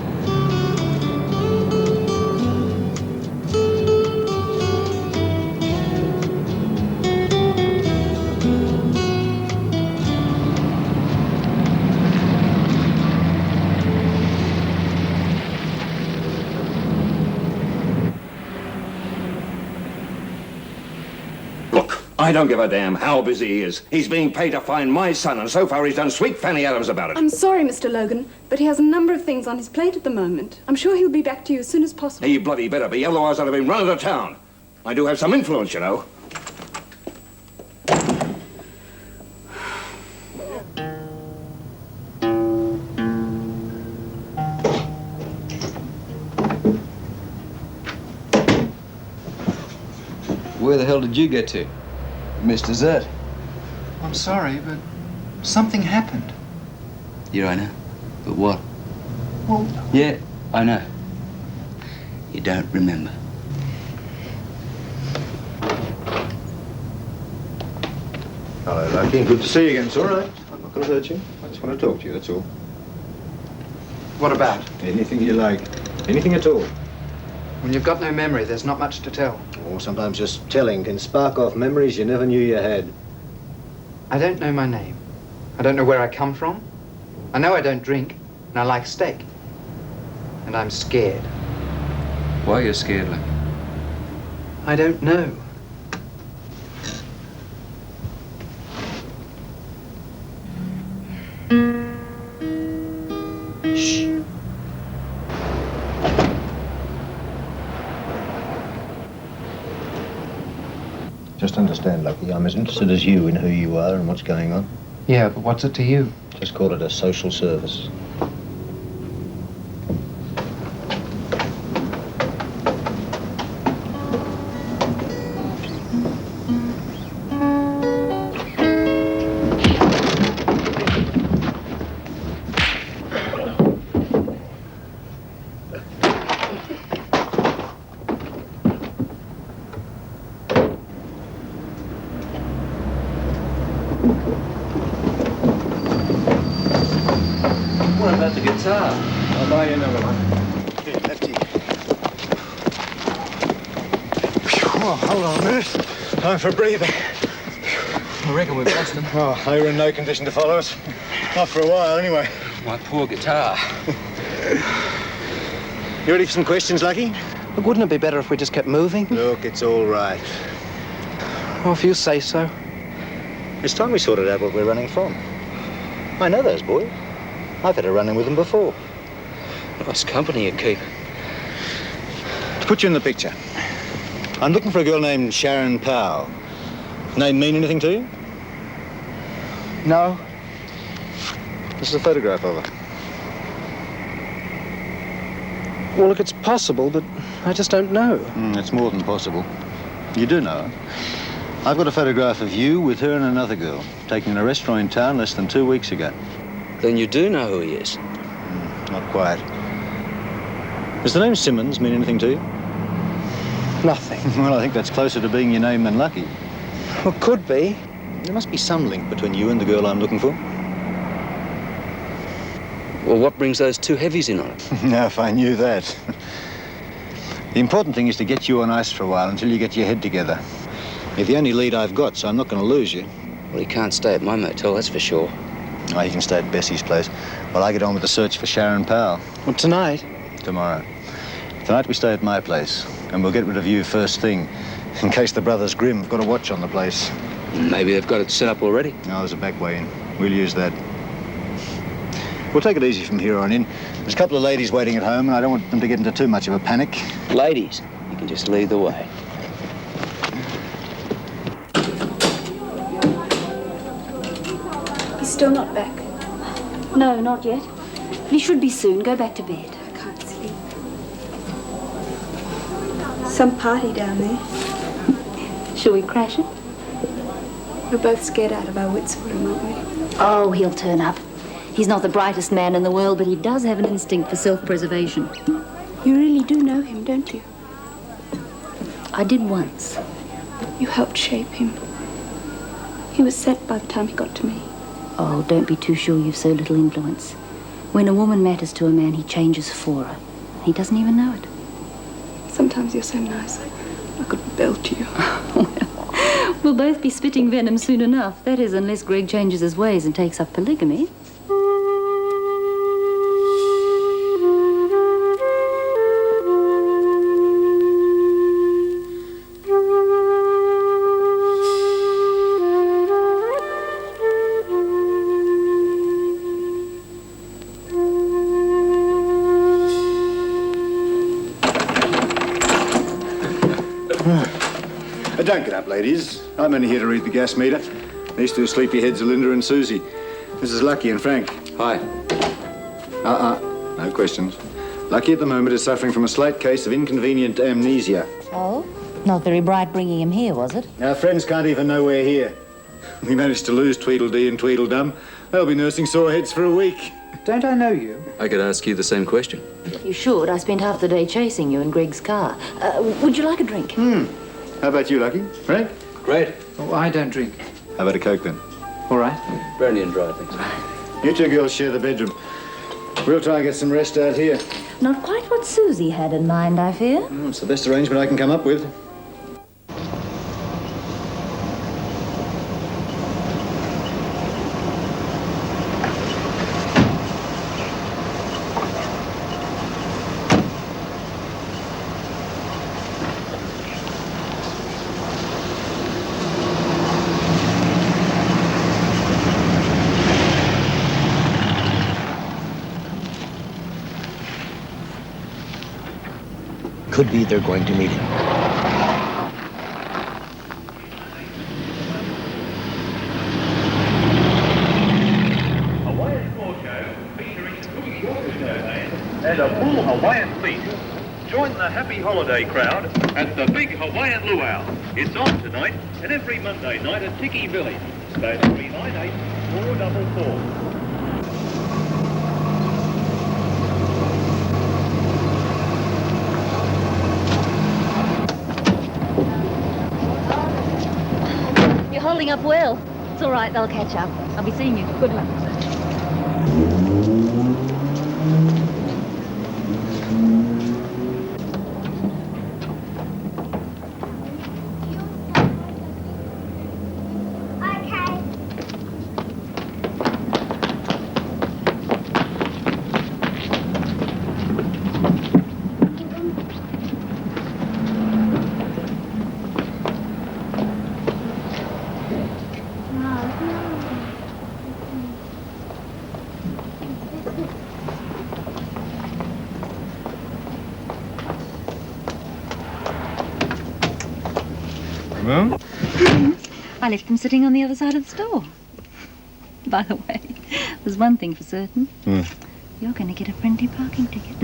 I don't give a damn how busy he is. He's being paid to find my son, and so far he's done sweet Fanny Adams about it. I'm sorry, Mr. Logan, but he has a number of things on his plate at the moment. I'm sure he'll be back to you as soon as possible. He bloody better be, otherwise I'd have been run out of town. I do have some influence, you know. Where the hell did you get to? Mr. Z. I'm sorry, but something happened. Yeah, I know. But what? Well, Yeah, I know. You don't remember. Hello, Lucky. Good to see you again. It's all right. I'm not going to hurt you. I just want to talk to you, that's all. what about? Anything you like. Anything at all. When you've got no memory, there's not much to tell. Or sometimes just telling can spark off memories you never knew you had. I don't know my name. I don't know where I come from. I know I don't drink, and I like steak. And I'm scared. Why are you scared, Lucky? I don't know. Shh. Just understand, Lucky, I'm as interested as you in who you are and what's going on. Yeah, but what's it to you? Just call it a social service. What about the guitar? I'll buy you another one. Here, lefty. Oh, hold on a minute. Time for a breather. I reckon we've lost them. Oh, they were in no condition to follow us. Not for a while, anyway. My poor guitar. You ready for some questions, Lucky? But wouldn't it be better if we just kept moving? Look, it's all right. Oh, if you say so. It's time we sorted out what we're running from. I know those boys. I've had a run-in with them before. Nice company you keep. To put you in the picture, I'm looking for a girl named Sharon Powell. Name mean anything to you? No. This is a photograph of her. Well, look, it's possible, but I just don't know. It's more than possible. You do know her. I've got a photograph of you with her and another girl, taken in a restaurant in town less than 2 weeks ago. Then you do know who he is? Not quite. Does the name Simmons mean anything to you? Nothing. Well, I think that's closer to being your name than Lucky. Well, could be. There must be some link between you and the girl I'm looking for. Well, what brings those two heavies in on it? Now, if I knew that. The important thing is to get you on ice for a while until you get your head together. You're the only lead I've got, so I'm not going to lose you. Well, he can't stay at my motel, that's for sure. Oh, you can stay at Bessie's place while I get on with the search for Sharon Powell. Well, tonight? Tomorrow. Tonight we stay at my place, and we'll get rid of you first thing, in case the brothers Grimm have got a watch on the place. Maybe they've got it set up already. No, there's a back way in. We'll use that. We'll take it easy from here on in. There's a couple of ladies waiting at home, and I don't want them to get into too much of a panic. Ladies, you can just lead the way. He's still not back. No, not yet. But he should be soon. Go back to bed. I can't sleep. Some party down there. Shall we crash it? We're both scared out of our wits for him, aren't we? Oh, he'll turn up. He's not the brightest man in the world, but he does have an instinct for self-preservation. You really do know him, don't you? I did once. You helped shape him. He was set by the time he got to me. Oh, don't be too sure you've so little influence. When a woman matters to a man, he changes for her. He doesn't even know it. Sometimes you're so nice, I could belt you. We'll both be spitting venom soon enough. That is, unless Greg changes his ways and takes up polygamy. Don't get up, ladies. I'm only here to read the gas meter. These two sleepyheads are Linda and Susie. This is Lucky and Frank. Hi. No questions. Lucky at the moment is suffering from a slight case of inconvenient amnesia. Oh? Not very bright bringing him here, was it? Our friends can't even know we're here. We managed to lose Tweedledee and Tweedledum. They'll be nursing sore heads for a week. Don't I know you? I could ask you the same question. You should. I spent half the day chasing you in Greg's car. Would you like a drink? How about you, Lucky? Frank? Great. Oh, I don't drink. How about a Coke then? All right. Brandy and dry, thanks. You two girls share the bedroom. We'll try and get some rest out here. Not quite what Susie had in mind, I fear. It's the best arrangement I can come up with. could be they're going to meet him. And a full Hawaiian fleet. Join the happy holiday crowd at the big Hawaiian Luau. It's on tonight and every Monday night at Tiki Village. Phone 398 444. You're holding up well. It's all right, they'll catch up. I'll be seeing you. Good luck. Well? I left them sitting on the other side of the store. By the way, there's one thing for certain. You're going to get a friendly parking ticket.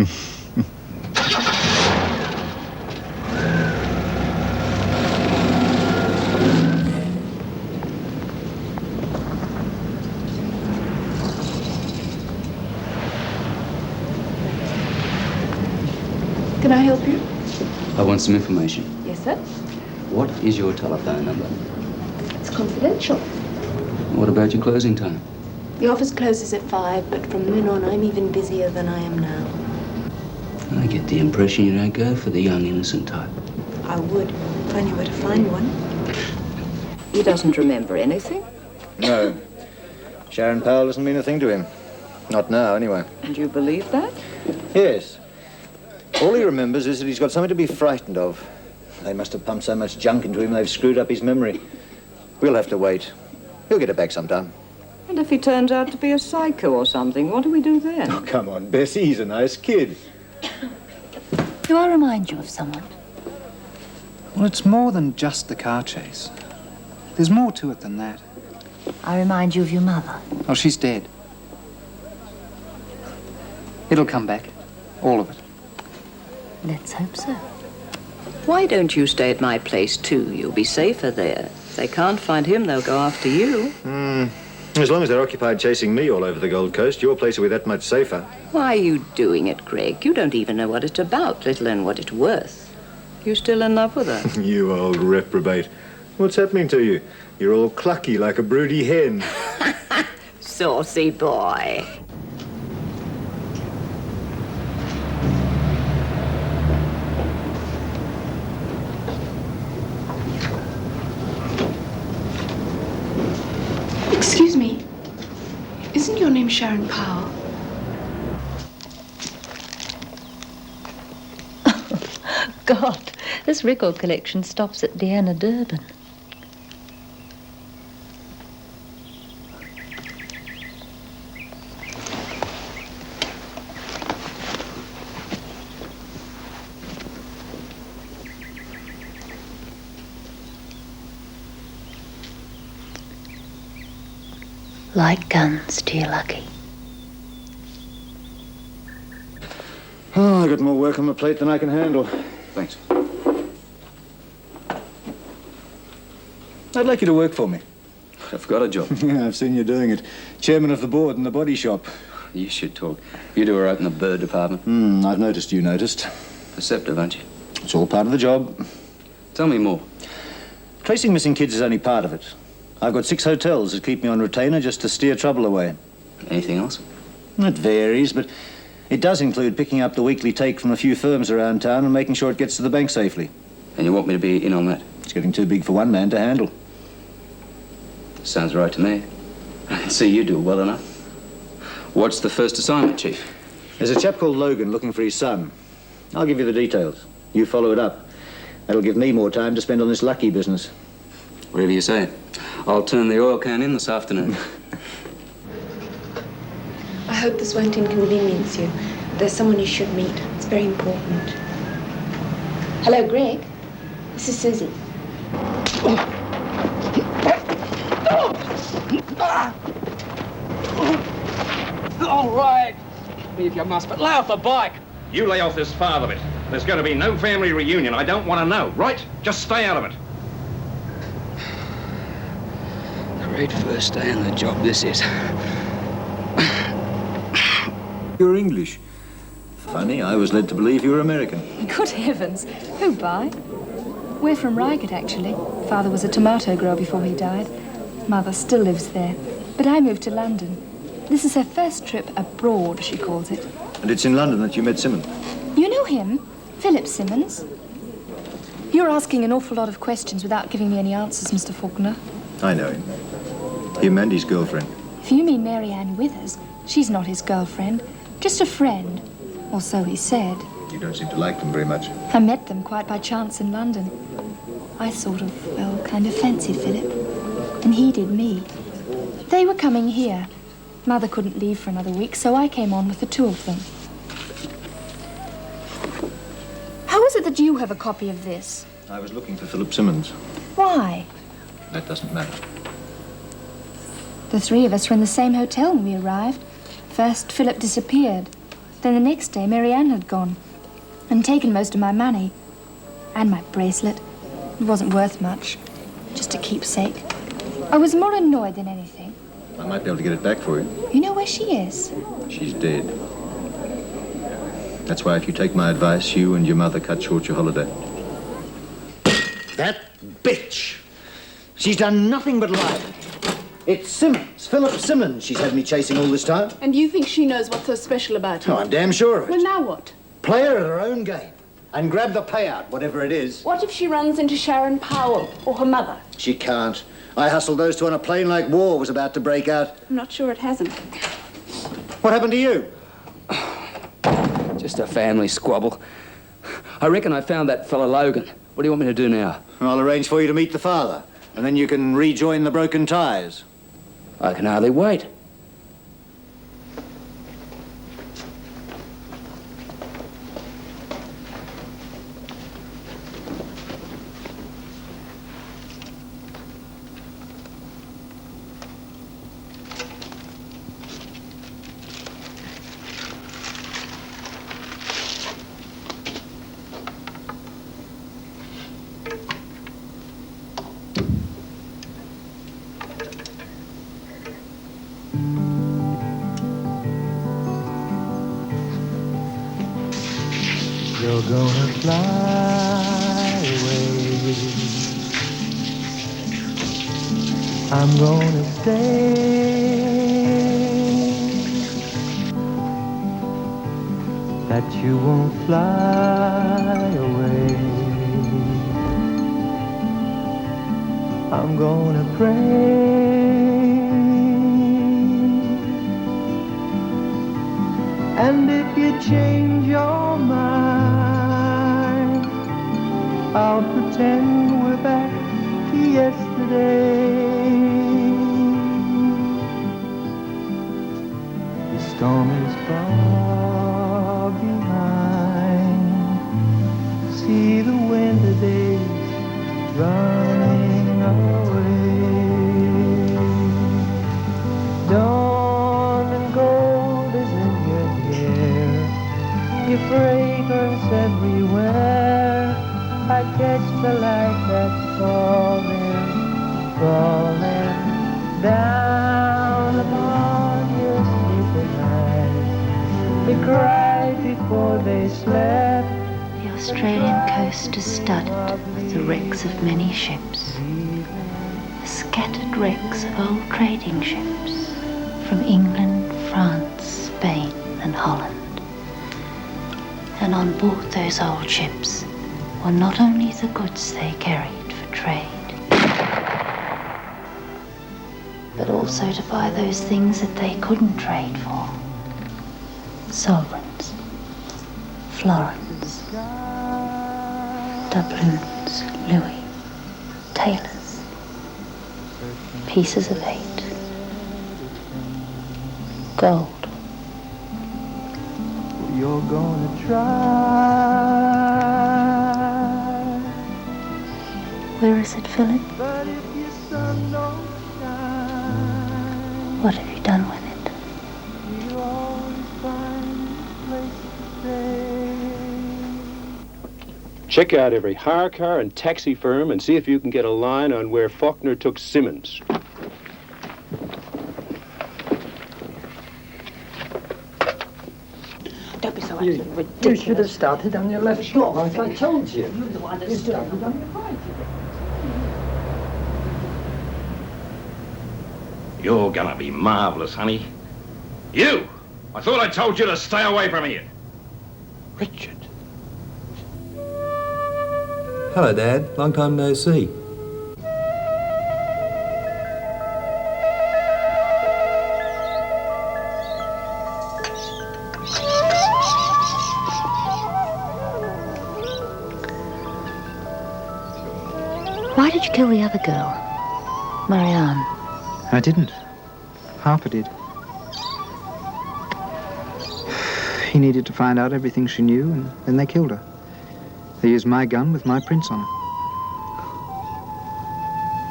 Can I help you? I want some information. Yes, sir. What is your telephone number? It's confidential. What about your closing time? The office closes at 5, but from then on, I'm even busier than I am now. I get the impression you don't go for the young, innocent type. I would, if I knew where to find one. He doesn't remember anything. No. Sharon Powell doesn't mean a thing to him. Not now, anyway. And you believe that? Yes. All he remembers is that he's got something to be frightened of. They must have pumped so much junk into him they've screwed up his memory. We'll have to wait. He'll get it back sometime. And if he turns out to be a psycho or something, what do we do then? Oh, come on, Bessie, he's a nice kid. Do I remind you of someone? Well, it's more than just the car chase. There's more to it than that. I remind you of your mother. Oh, she's dead. It'll come back. All of it. Let's hope so. Why don't you stay at my place, too? You'll be safer there. If they can't find him, they'll go after you. As long as they're occupied chasing me all over the Gold Coast, your place will be that much safer. Why are you doing it, Greg? You don't even know what it's about, let alone what it's worth. You still in love with her? You old reprobate. What's happening to you? You're all clucky like a broody hen. Saucy boy. Excuse me. Isn't your name Sharon Powell? God, this record collection stops at Deanna Durban. Like guns to your lucky. Oh, I've got more work on my plate than I can handle. Thanks. I'd like you to work for me. I've got a job. Yeah, I've seen you doing it. Chairman of the board in the body shop. You should talk. You do all right in the bird department. I've noticed you noticed. Perceptive, aren't you? It's all part of the job. Tell me more. Tracing missing kids is only part of it. I've got 6 hotels that keep me on retainer just to steer trouble away. Anything else? It varies, but it does include picking up the weekly take from a few firms around town and making sure it gets to the bank safely. And you want me to be in on that? It's getting too big for one man to handle. Sounds right to me. I can see you do well enough. What's the first assignment, Chief? There's a chap called Logan looking for his son. I'll give you the details. You follow it up. That'll give me more time to spend on this lucky business. Whatever you say. I'll turn the oil can in this afternoon. I hope this won't inconvenience you. There's someone you should meet. It's very important. Hello, Greg. This is Susie. All right. If you must, but lay off the bike. You lay off this father bit. There's going to be no family reunion. I don't want to know, right? Just stay out of it. Great first day on the job, this is. You're English. Funny, I was led to believe you were American. Good heavens. Who by? We're from Reigate, actually. Father was a tomato grower before he died. Mother still lives there. But I moved to London. This is her first trip abroad, she calls it. And it's in London that you met Simmons. You know him? Philip Simmons? You're asking an awful lot of questions without giving me any answers, Mr. Faulkner. I know him. Him and his girlfriend. If you mean Mary Ann Withers, she's not his girlfriend, just a friend. Or so he said. You don't seem to like them very much. I met them quite by chance in London. I sort of, well, kind of fancied Philip. And he did me. They were coming here. Mother couldn't leave for another week, so I came on with the two of them. How is it that you have a copy of this? I was looking for Philip Simmons. Why? That doesn't matter. The three of us were in the same hotel when we arrived. First, Philip disappeared. Then the next day, Mary Ann had gone and taken most of my money. And my bracelet. It wasn't worth much. Just a keepsake. I was more annoyed than anything. I might be able to get it back for you. You know where she is? She's dead. That's why if you take my advice, you and your mother cut short your holiday. That bitch! She's done nothing but lie. It's Simmons, Philip Simmons, she's had me chasing all this time. And you think she knows what's so special about you? Oh, I'm damn sure of it. Well, now what? Play her at her own game and grab the payout, whatever it is. What if she runs into Sharon Powell or her mother? She can't. I hustled those two on a plane like war was about to break out. I'm not sure it hasn't. What happened to you? Just a family squabble. I reckon I found that fella Logan. What do you want me to do now? I'll arrange for you to meet the father, and then you can rejoin the broken ties. I can hardly wait. You're gonna fly away. I'm gonna stay. That you won't fly away. I'm gonna pray. And if you change your mind, I'll pretend we're back to yesterday. The storm is far behind. See the winter days running away. Dawn and gold is in your hair. Your fragrance everywhere. I catch the light that's falling, falling down upon your sleeping eyes. They cried before they slept. The Australian coast is studded with the wrecks of many ships. The scattered wrecks of old trading ships from England, France, Spain and Holland. And on board those old ships were not only the goods they carried for trade, but also to buy those things that they couldn't trade for. Sovereigns, florins, doubloons, louis, tailors, pieces of 8, gold. You're gonna try. Where is it, Philip? But if your sun don't shine, What have you done with it? you always find a place to stay. Check out every hire car and taxi firm and see if you can get a line on where Faulkner took Simmons. Don't be so absolutely ridiculous. You should have started on your left foot, like I told you. You're the one that You started started. on your right. You're gonna be marvelous, honey. You! I thought I told you to stay away from here. Richard. Hello, Dad. Long time no see. Why did you kill the other girl, Marianne? I didn't. Harper did. He needed to find out everything she knew, and then they killed her. They used my gun with my prints on it.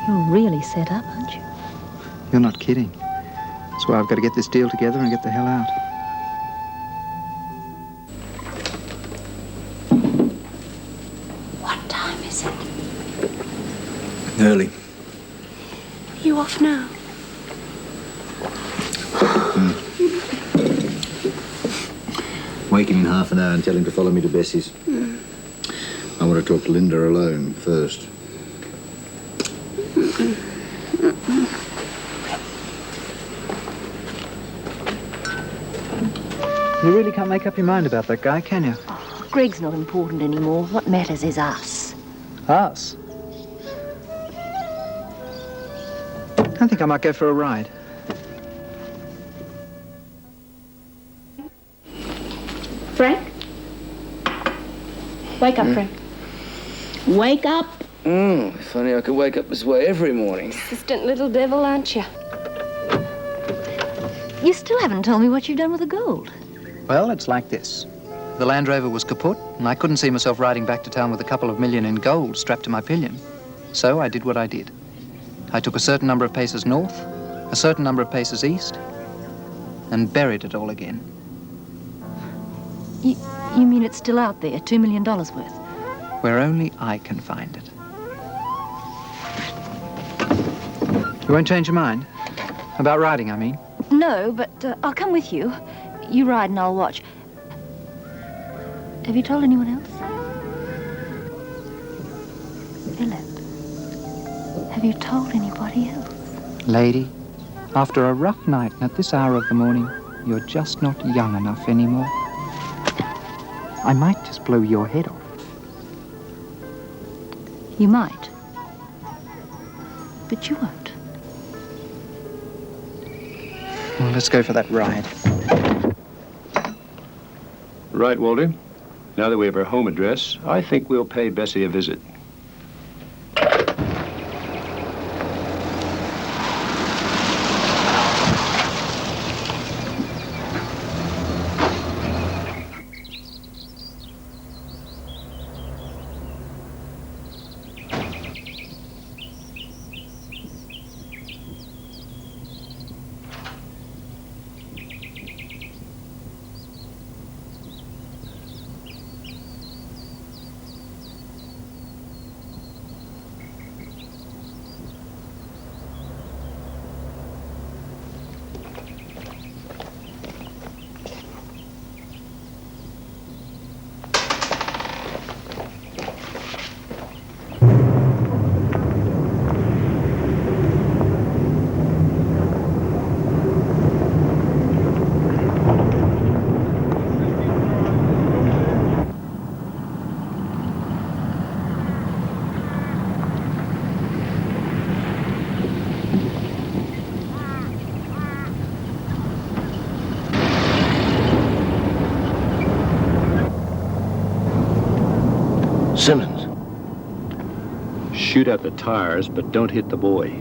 You're really set up, aren't you? You're not kidding. That's why I've got to get this deal together and get the hell out. What time is it? Early. Are you off now? Wake him in half an hour and tell him to follow me to Bessie's. I want to talk to Linda alone first. You really can't make up your mind about that guy, can you? Oh, Greg's not important anymore. What matters is us. Us? I think I might go for a ride. Frank? Wake up, Frank. Wake up. If only I could wake up this way every morning. Persistent little devil, aren't you? You still haven't told me what you've done with the gold. Well, it's like this. The Land Rover was kaput, and I couldn't see myself riding back to town with a couple of million in gold strapped to my pillion. So I did what I did. I took a certain number of paces north, a certain number of paces east, and buried it all again. You mean it's still out there, $2 million worth? Where only I can find it. You won't change your mind? About riding, I mean? No, but I'll come with you. You ride and I'll watch. Have you told anyone else? Philip, have you told anybody else? Lady, after a rough night and at this hour of the morning, you're just not young enough anymore. I might just blow your head off. You might. But you won't. Well, let's go for that ride. Right, Walter. Now that we have her home address, I think we'll pay Bessie a visit. Simmons. Shoot out the tires, but don't hit the boy.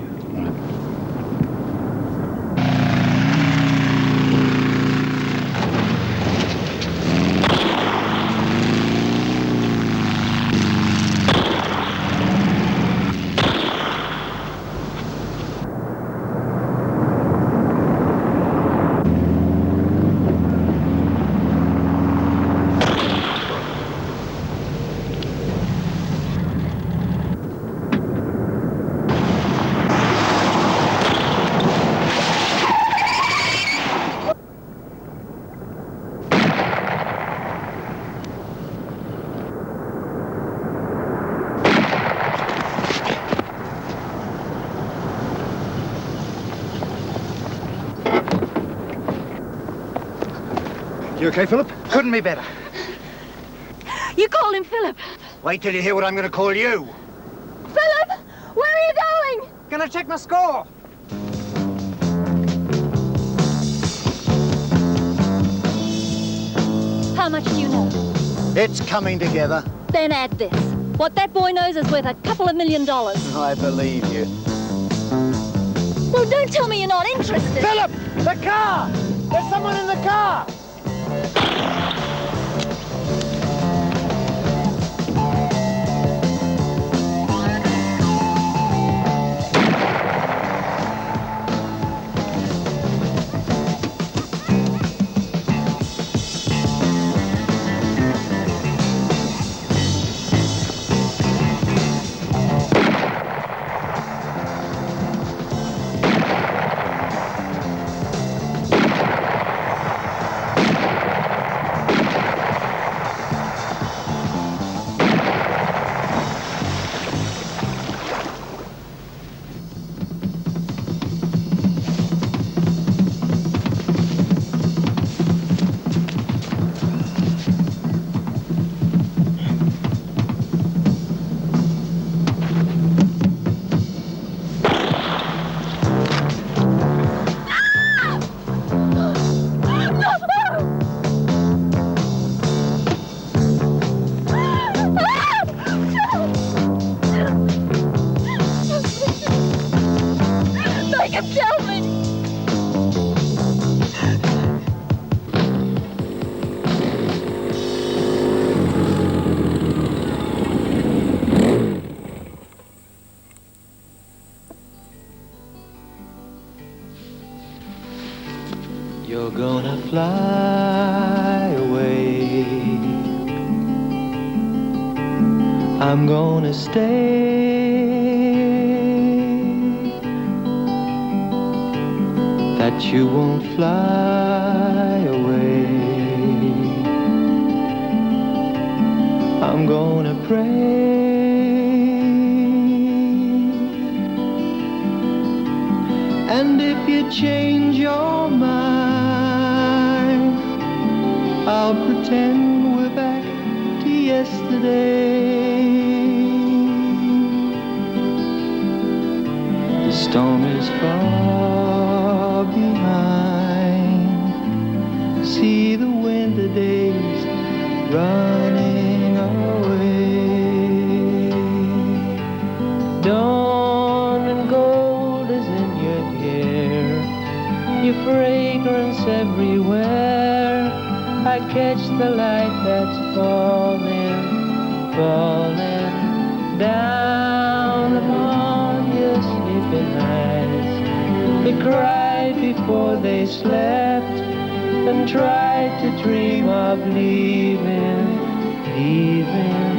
You okay, Philip? Couldn't be better. You called him Philip. Wait till you hear what I'm going to call you. Philip! Where are you going? Gonna check my score. How much do you know? It's coming together. Then add this. What that boy knows is worth $2 million. I believe you. Well, don't tell me you're not interested. Philip! The car! There's someone in the car! Make him tell me! You're gonna fly away. I'm gonna stay. That you won't fly away. I'm gonna pray. And if you change your mind, I'll pretend we're back to yesterday. The storm is far behind. See the winter days running away. Dawn and gold is in your hair, your fragrance everywhere. I catch the light that's falling, falling down upon your sleeping eyes. They cried before they slept and tried to dream of leaving, leaving,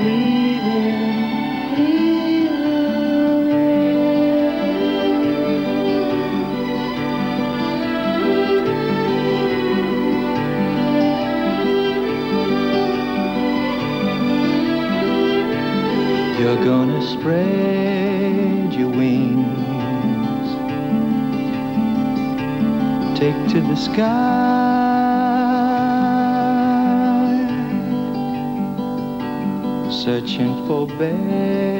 leaving, You're gonna spread your wings, take to the sky, searching for bear.